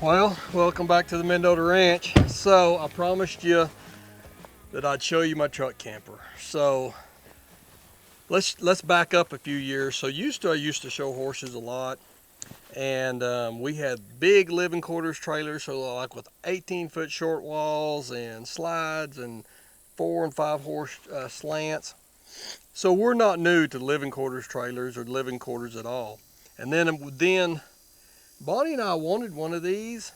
Well, welcome back to the Mendota Ranch. So I promised you that I'd show you my truck camper. So let's back up a few years. So I used to show horses a lot, and we had big living quarters trailers, so like with 18-foot short walls and slides and 4 and 5 horse slants. So we're not new to living quarters trailers or living quarters at all. And then Bonnie and I wanted one of these,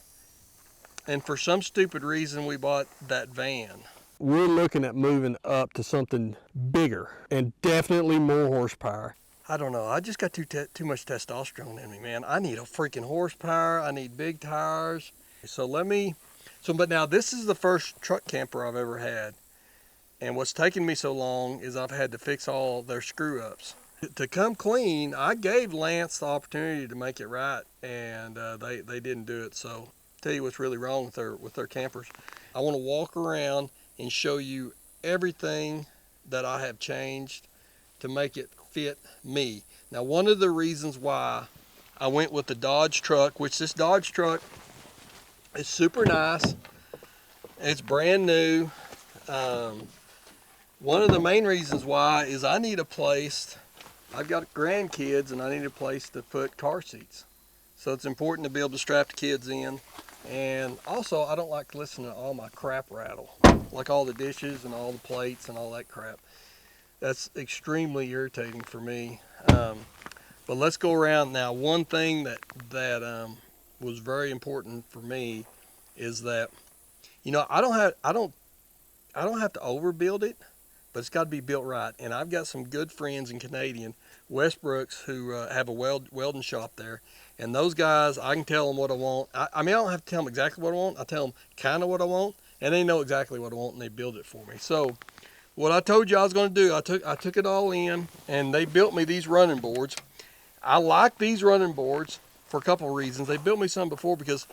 and for some stupid reason we bought that van. We're looking at moving up to something bigger and definitely more horsepower. I don't know, I just got too much testosterone in me, man. I need a freaking horsepower, I need big tires. But now this is the first truck camper I've ever had. And what's taken me so long is I've had to fix all their screw ups. To come clean, I gave Lance the opportunity to make it right, and they didn't do it. So I'll tell you what's really wrong with their campers. I want to walk around and show you everything that I have changed to make it fit me. Now, one of the reasons why I went with the Dodge truck, which this Dodge truck is super nice, it's brand new. One of the main reasons why is I need a place. I've got grandkids and I need a place to put car seats. So it's important to be able to strap the kids in. And also, I don't like listening to all my crap rattle, like all the dishes and all the plates and all that crap. That's extremely irritating for me. But let's go around now. One thing that was very important for me is that, you know, I don't have to overbuild it, but it's got to be built right. And I've got some good friends in Canadian, Westbrooks, who have a welding shop there. And those guys, I can tell them what I want. I mean, I don't have to tell them exactly what I want. I tell them kind of what I want, and they know exactly what I want, and they build it for me. So what I told you I was going to do, I took it all in, and they built me these running boards. I like these running boards for a couple of reasons. They built me some before because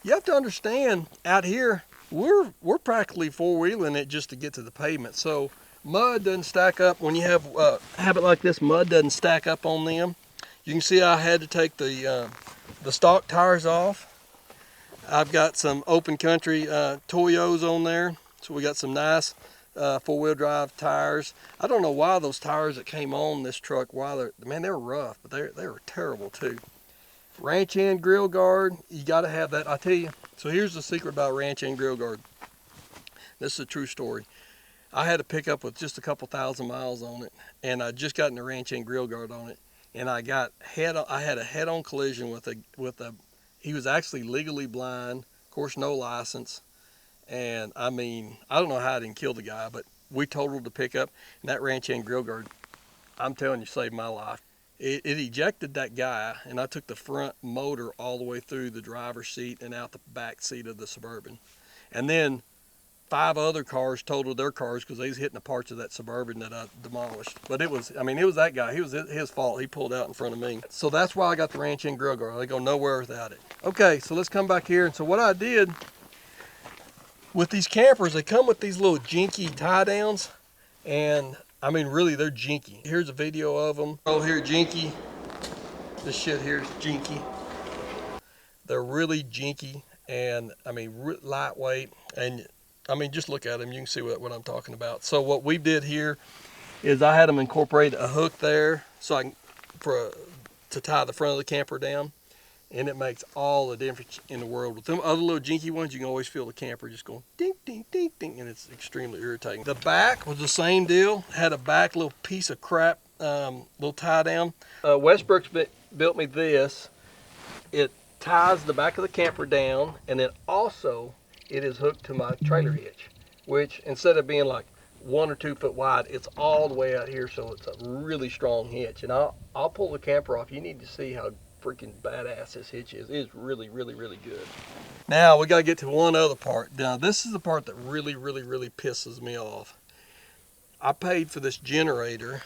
you have to understand, out here, we're practically four-wheeling it just to get to the pavement. So mud doesn't stack up. When you have it like this, mud doesn't stack up on them. You can see I had to take the stock tires off. I've got some open country Toyos on there. So we got some nice four-wheel drive tires. I don't know why those tires that came on this truck, they were rough, but they were terrible too. Ranch end grill guard, you got to have that. I tell you, so here's the secret about ranch end grill guard. This is a true story. I had a pickup with just a couple thousand miles on it, and I just got in the ranch end grill guard on it, and I had a head-on collision with a. He was actually legally blind, of course, no license, and I mean, I don't know how I didn't kill the guy, but we totaled the pickup, and that ranch end grill guard, I'm telling you, saved my life. It ejected that guy, and I took the front motor all the way through the driver's seat and out the back seat of the Suburban, and then 5 other cars totaled their cars because they was hitting the parts of that Suburban that I demolished. But it was that guy. It was his fault. He pulled out in front of me. So that's why I got the ranch end grill guard. I go nowhere without it. Okay, so let's come back here. And so what I did with these campers, they come with these little jinky tie downs, and I mean, really, they're jinky. Here's a video of them. Oh, here, jinky. This shit here is jinky. They're really jinky, and I mean, lightweight, and I mean, just look at them. You can see what I'm talking about. So what we did here is I had them incorporate a hook there to tie the front of the camper down, and it makes all the difference in the world. With them other little jinky ones, you can always feel the camper just going ding, ding, ding, ding, and it's extremely irritating. The back was the same deal. Had a back little piece of crap, little tie down. Westbrook's built me this. It ties the back of the camper down, and then also it is hooked to my trailer hitch, which instead of being like 1 or 2 foot wide. It's all the way out here, so it's a really strong hitch. And I'll pull the camper off. You need to see how freaking badass this hitch is. It's really, really, really good. Now we got to get to one other part. Now this is the part that really, really, really pisses me off. I paid for this generator,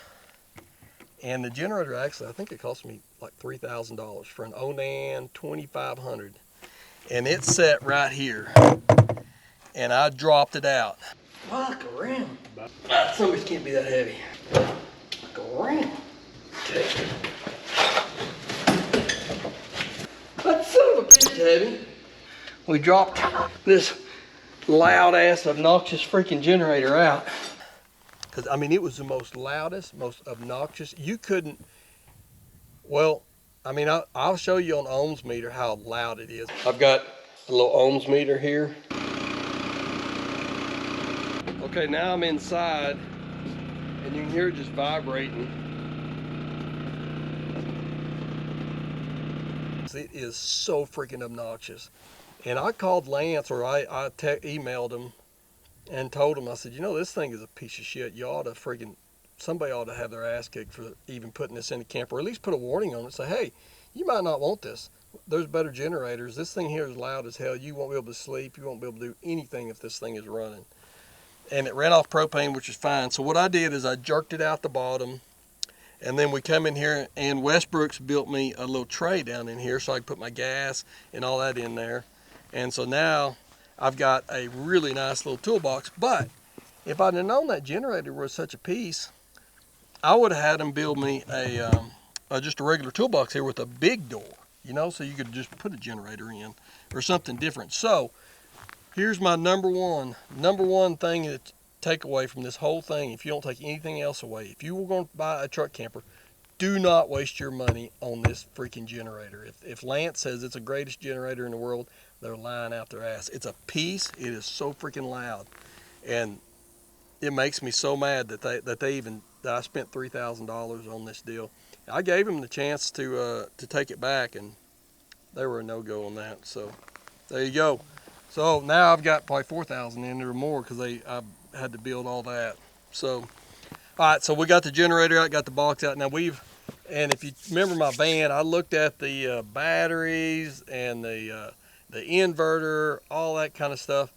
and the generator actually, I think it cost me like $3,000 for an Onan 2500, and it's set right here, and I dropped it out. Fuck around. Some of it can't be that heavy. Go around. Okay. That son of a bitch heavy. We dropped this loud ass obnoxious freaking generator out. Cause I mean, it was the most loudest, most obnoxious. You couldn't, well, I mean, I'll show you on ohms meter how loud it is. I've got a little ohms meter here. Okay, now I'm inside, and you can hear it just vibrating. It is so freaking obnoxious. And I called Lance, or I emailed him and told him, I said, you know, this thing is a piece of shit. You ought to freaking, somebody ought to have their ass kicked for even putting this in the camper, or at least put a warning on it. Say, hey, you might not want this. There's better generators. This thing here is loud as hell. You won't be able to sleep. You won't be able to do anything if this thing is running. And it ran off propane, which is fine. So what I did is I jerked it out the bottom, and then we come in here, and Westbrook's built me a little tray down in here so I can put my gas and all that in there. And so now I've got a really nice little toolbox. But if I'd have known that generator was such a piece, I would have had them build me just a regular toolbox here with a big door, you know, so you could just put a generator in or something different. So here's my number one thing to take away from this whole thing. If you don't take anything else away, if you were going to buy a truck camper, do not waste your money on this freaking generator. If Lance says it's the greatest generator in the world, they're lying out their ass. It's a piece. It is so freaking loud, and it makes me so mad that I spent $3,000 on this deal. I gave them the chance to take it back, and they were a no-go on that. So there you go. So now I've got probably $4,000 in there or more because I had to build all that. So, all right, so we got the generator out, got the box out. Now and if you remember my van, I looked at the batteries and the inverter, all that kind of stuff.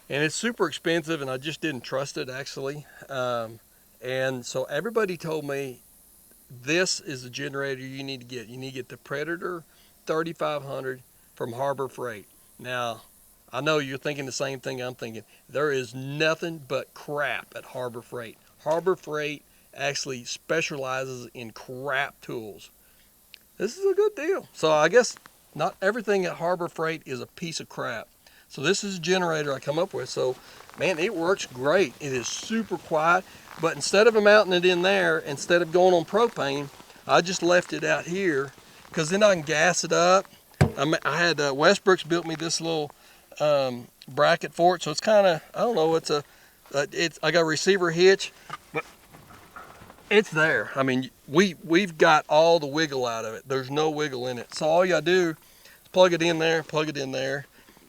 And it's super expensive, and I just didn't trust it, actually. And so everybody told me, this is the generator you need to get. You need to get the Predator 3500 from Harbor Freight. Now, I know you're thinking the same thing I'm thinking. There is nothing but crap at Harbor Freight. Harbor Freight actually specializes in crap tools. This is a good deal. So I guess not everything at Harbor Freight is a piece of crap. So this is a generator I come up with. So, man, it works great. It is super quiet. But instead of mounting it in there, instead of going on propane, I just left it out here because then I can gas it up. I had Westbrook's built me this little bracket for it, so it's kind of, I don't know, I got a receiver hitch, but it's there. I mean, we've got all the wiggle out of it. There's no wiggle in it. So all you gotta do is plug it in there,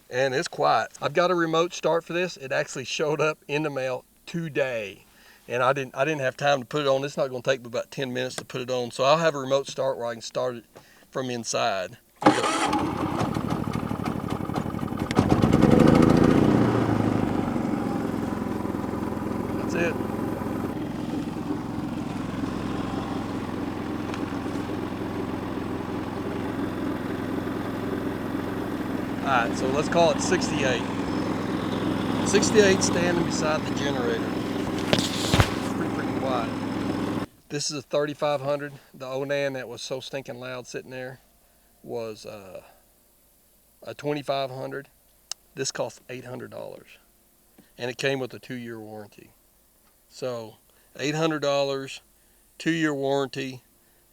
and it's quiet. I've got a remote start for this. It actually showed up in the mail today, and I didn't have time to put it on. It's not gonna take me about 10 minutes to put it on. So I'll have a remote start where I can start it from inside. That's it. Alright, so let's call it 68. 68 standing beside the generator. It's pretty freaking quiet. This is a 3500. The Onan that was so stinking loud sitting there was a 2500. This cost $800, and it came with a 2-year warranty. So $800, 2-year warranty,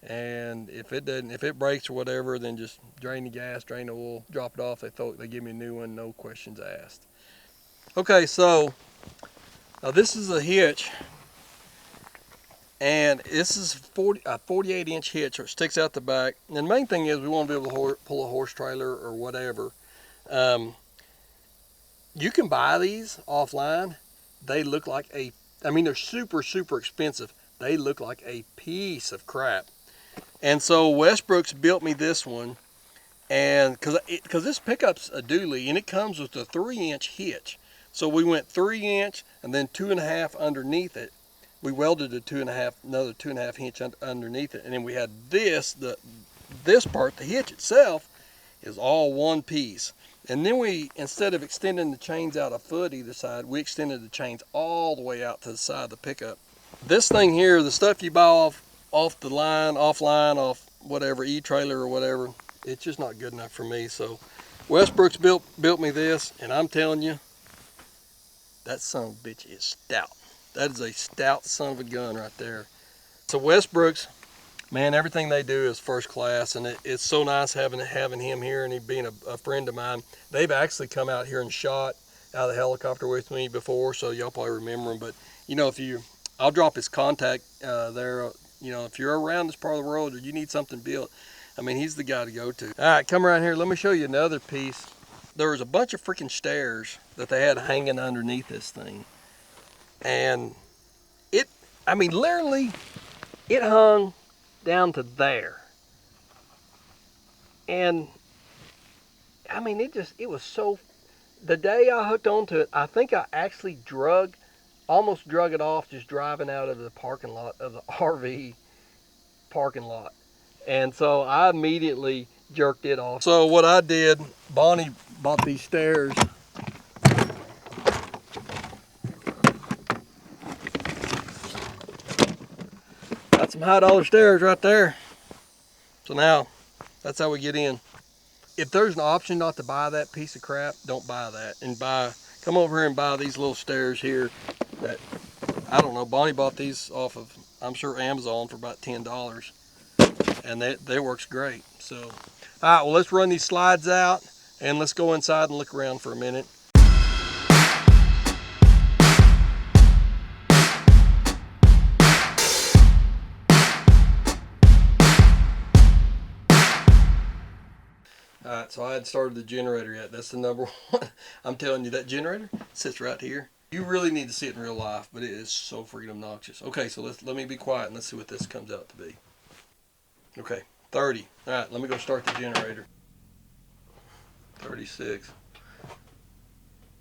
and if it breaks or whatever, then just drain the gas, drain the oil, drop it off. They give me a new one, no questions asked. Okay, so now this is a hitch, and this is a 48-inch hitch, or it sticks out the back. And the main thing is we want to be able to pull a horse trailer or whatever. You can buy these offline. They look like a I mean, they're super, super expensive. They look like a piece of crap. And so Westbrook's built me this one, and because this pickup's a dually, and it comes with a 3-inch hitch. So we went 3-inch and then 2.5 underneath it. We welded a 2.5, another 2.5 inch underneath it, and then we had this part, the hitch itself, is all one piece. And then we, instead of extending the chains out a foot either side, we extended the chains all the way out to the side of the pickup. This thing here, the stuff you buy off the line, offline, off whatever, e-trailer or whatever, it's just not good enough for me. So Westbrook's built me this, and I'm telling you, that son of a bitch is stout. That is a stout son of a gun right there. So Westbrook's, man, everything they do is first class, and it's so nice having him here and he being a friend of mine. They've actually come out here and shot out of the helicopter with me before, so y'all probably remember him. But you know, I'll drop his contact there. You know, if you're around this part of the world or you need something built, I mean, he's the guy to go to. All right, come around here. Let me show you another piece. There was a bunch of freaking stairs that they had hanging underneath this thing. And I mean, literally, it hung down to there. And I mean, it was so, the day I hooked onto it, I think I actually almost drug it off just driving out of the parking lot of the RV parking lot. And so I immediately jerked it off. So what I did, Bonnie bought these stairs. Got some high dollar stairs right there. So now that's how we get in. If there's an option not to buy that piece of crap, don't buy that, and come over here and buy these little stairs here that, I don't know, Bonnie bought these off of, I'm sure, Amazon for about $10, and they works great. So all right, well, let's run these slides out and let's go inside and look around for a minute. Alright, so I hadn't started the generator yet. That's the number one. I'm telling you, that generator sits right here. You really need to see it in real life, but it is so freaking obnoxious. Okay, so let me be quiet and let's see what this comes out to be. Okay, 30. Alright, let me go start the generator. 36.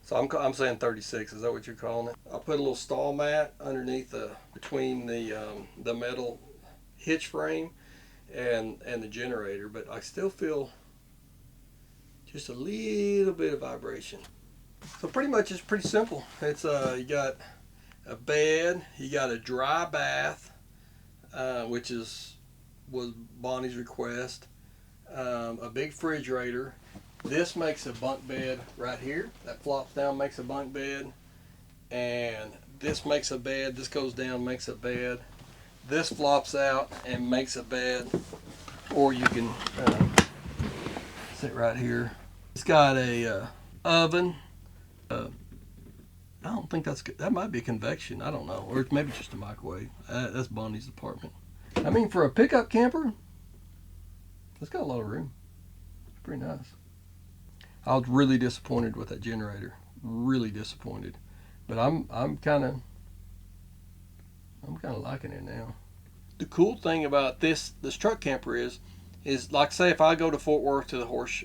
So I'm saying 36. Is that what you're calling it? I put a little stall mat underneath between the metal hitch frame and the generator, but I still feel just a little bit of vibration. So pretty much it's pretty simple. It's you got a bed, you got a dry bath, which was Bonnie's request, a big refrigerator. This makes a bunk bed right here. That flops down, makes a bunk bed, and this makes a bed. This goes down, makes a bed. This flops out and makes a bed, or you can sit right here. It's got a oven. I don't think that's good. That might be a convection. I don't know. Or maybe just a microwave. That's Bonnie's apartment. I mean, for a pickup camper, it's got a lot of room. It's pretty nice. I was really disappointed with that generator. Really disappointed. But I'm kind of liking it now. The cool thing about this truck camper is like, say if I go to Fort Worth to a horse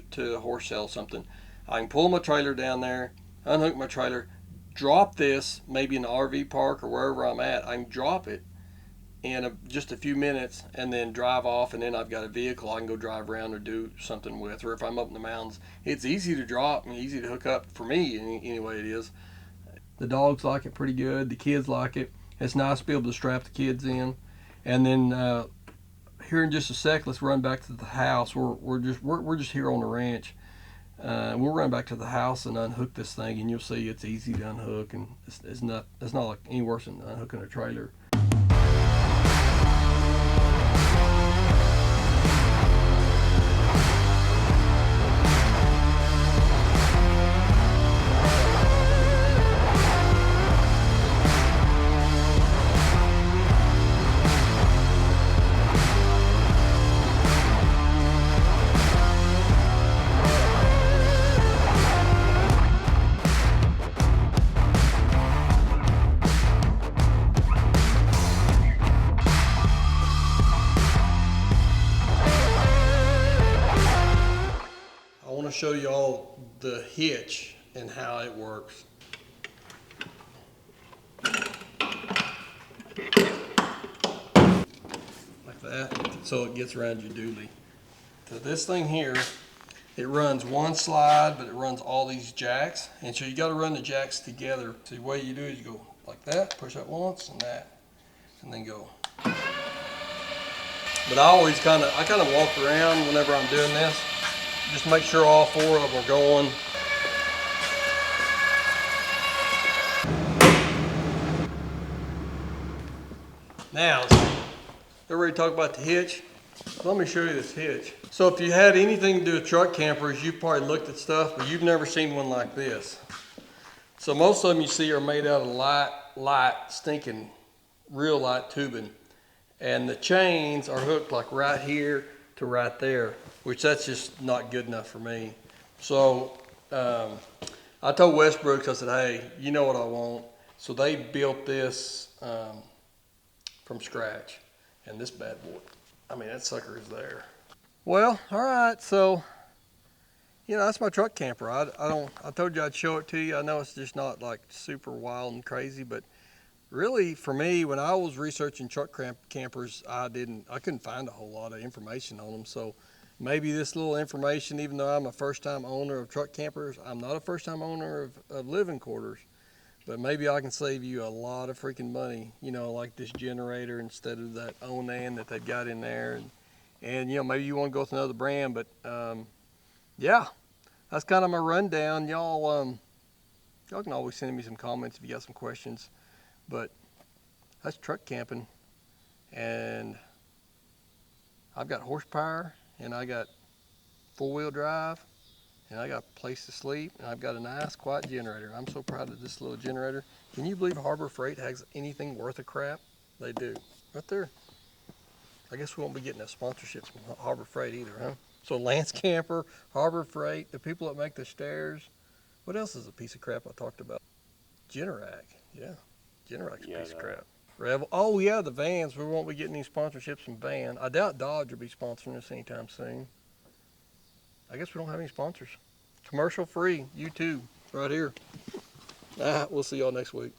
sale or something, I can pull my trailer down there, unhook my trailer, drop this maybe in the RV park or wherever I'm at. I can drop it in just a few minutes and then drive off, and then I've got a vehicle I can go drive around or do something with. Or if I'm up in the mountains, it's easy to drop and easy to hook up for me anyway. It is. The dogs like it pretty good. The kids like it. It's nice to be able to strap the kids in. And then here in just a sec, let's run back to the house. We're just here on the ranch. We'll run back to the house and unhook this thing, and you'll see it's easy to unhook, and it's not like any worse than unhooking a trailer. going to show you all the hitch and how it works. Like that, so it gets around your dually. So this thing here, it runs one slide, but it runs all these jacks. And so you got to run the jacks together. So the way you do is you go like that, push up once and that, and then go. But I kind of walk around whenever I'm doing this. Just make sure all four of them are going. Now, everybody talk about the hitch. Let me show you this hitch. So if you had anything to do with truck campers, you've probably looked at stuff, but you've never seen one like this. So most of them you see are made out of light, stinking, real light tubing. And the chains are hooked like right here to right there, which that's just not good enough for me. So I told Westbrook, I said, hey, you know what I want. So they built this from scratch. And this bad boy, I mean, that sucker is there. Well, all right, so, you know, that's my truck camper. I told you I'd show it to you. I know it's just not like super wild and crazy, but really, for me, when I was researching truck campers, I couldn't find a whole lot of information on them. So maybe this little information, even though I'm a first-time owner of truck campers, I'm not a first-time owner of living quarters, but maybe I can save you a lot of freaking money, you know, like this generator instead of that Onan that they've got in there. And you know, maybe you want to go with another brand, but yeah, that's kind of my rundown. Y'all can always send me some comments if you got some questions. But that's truck camping, and I've got horsepower, and I got four-wheel drive, and I got a place to sleep, and I've got a nice quiet generator. I'm so proud of this little generator. Can you believe Harbor Freight has anything worth a crap? They do, right there. I guess we won't be getting a sponsorship from Harbor Freight either, huh? So Lance Camper, Harbor Freight, the people that make the stairs. What else is a piece of crap I talked about? Generac, yeah. Generac's a piece of crap. Revel. Oh yeah, the vans. We won't be getting any sponsorships from van. I doubt Dodge will be sponsoring us anytime soon. I guess we don't have any sponsors. Commercial free, YouTube, right here. We'll see y'all next week.